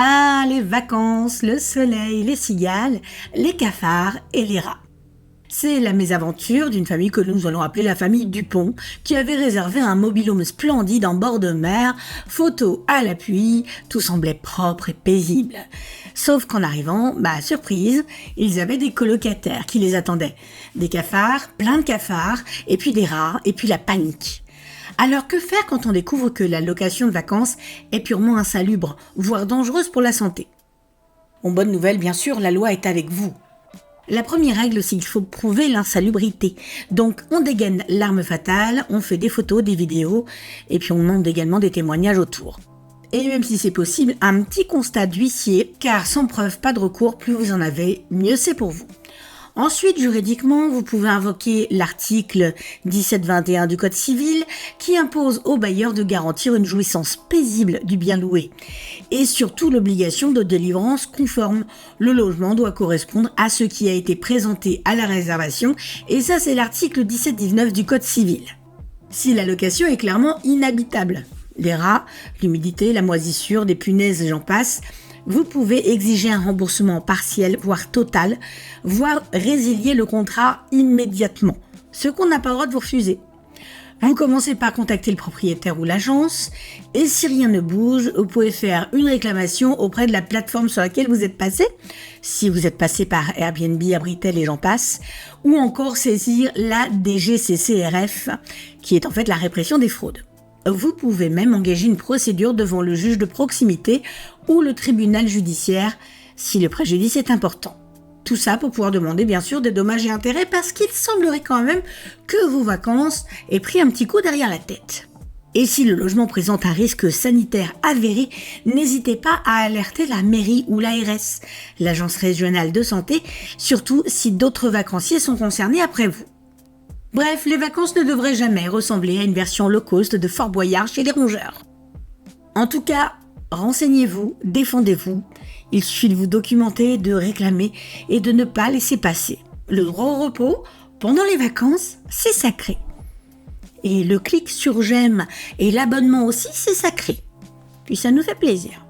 Ah, les vacances, le soleil, les cigales, les cafards et les rats. C'est la mésaventure d'une famille que nous allons appeler la famille Dupont, qui avait réservé un mobil-home splendide en bord de mer, photos à l'appui, tout semblait propre et paisible. Sauf qu'en arrivant, surprise, ils avaient des colocataires qui les attendaient. Des cafards, plein de cafards, et puis des rats, et puis la panique. Alors que faire quand on découvre que la location de vacances est purement insalubre, voire dangereuse pour la santé ? Bon, bonne nouvelle, bien sûr, la loi est avec vous. La première règle, c'est qu'il faut prouver l'insalubrité. Donc, on dégaine l'arme fatale, on fait des photos, des vidéos, et puis on demande également des témoignages autour. Et même si c'est possible, un petit constat d'huissier, car sans preuve, pas de recours, plus vous en avez, mieux c'est pour vous. Ensuite, juridiquement, vous pouvez invoquer l'article 1721 du Code civil qui impose au bailleur de garantir une jouissance paisible du bien loué. Et surtout l'obligation de délivrance conforme. Le logement doit correspondre à ce qui a été présenté à la réservation et ça c'est l'article 1719 du Code civil. Si la location est clairement inhabitable, les rats, l'humidité, la moisissure, des punaises et j'en passe, vous pouvez exiger un remboursement partiel, voire total, voire résilier le contrat immédiatement, ce qu'on n'a pas le droit de vous refuser. Vous commencez par contacter le propriétaire ou l'agence, et si rien ne bouge, vous pouvez faire une réclamation auprès de la plateforme sur laquelle vous êtes passé, si vous êtes passé par Airbnb, Abritel et j'en passe, ou encore saisir la DGCCRF, qui est en fait la répression des fraudes. Vous pouvez même engager une procédure devant le juge de proximité ou le tribunal judiciaire si le préjudice est important. Tout ça pour pouvoir demander bien sûr des dommages et intérêts parce qu'il semblerait quand même que vos vacances aient pris un petit coup derrière la tête. Et si le logement présente un risque sanitaire avéré, n'hésitez pas à alerter la mairie ou l'ARS, l'agence régionale de santé, surtout si d'autres vacanciers sont concernés après vous. Bref, les vacances ne devraient jamais ressembler à une version low cost de Fort Boyard chez les rongeurs. En tout cas, renseignez-vous, défendez-vous. Il suffit de vous documenter, de réclamer et de ne pas laisser passer. Le droit au repos, pendant les vacances, c'est sacré. Et le clic sur j'aime et l'abonnement aussi, c'est sacré. Puis ça nous fait plaisir.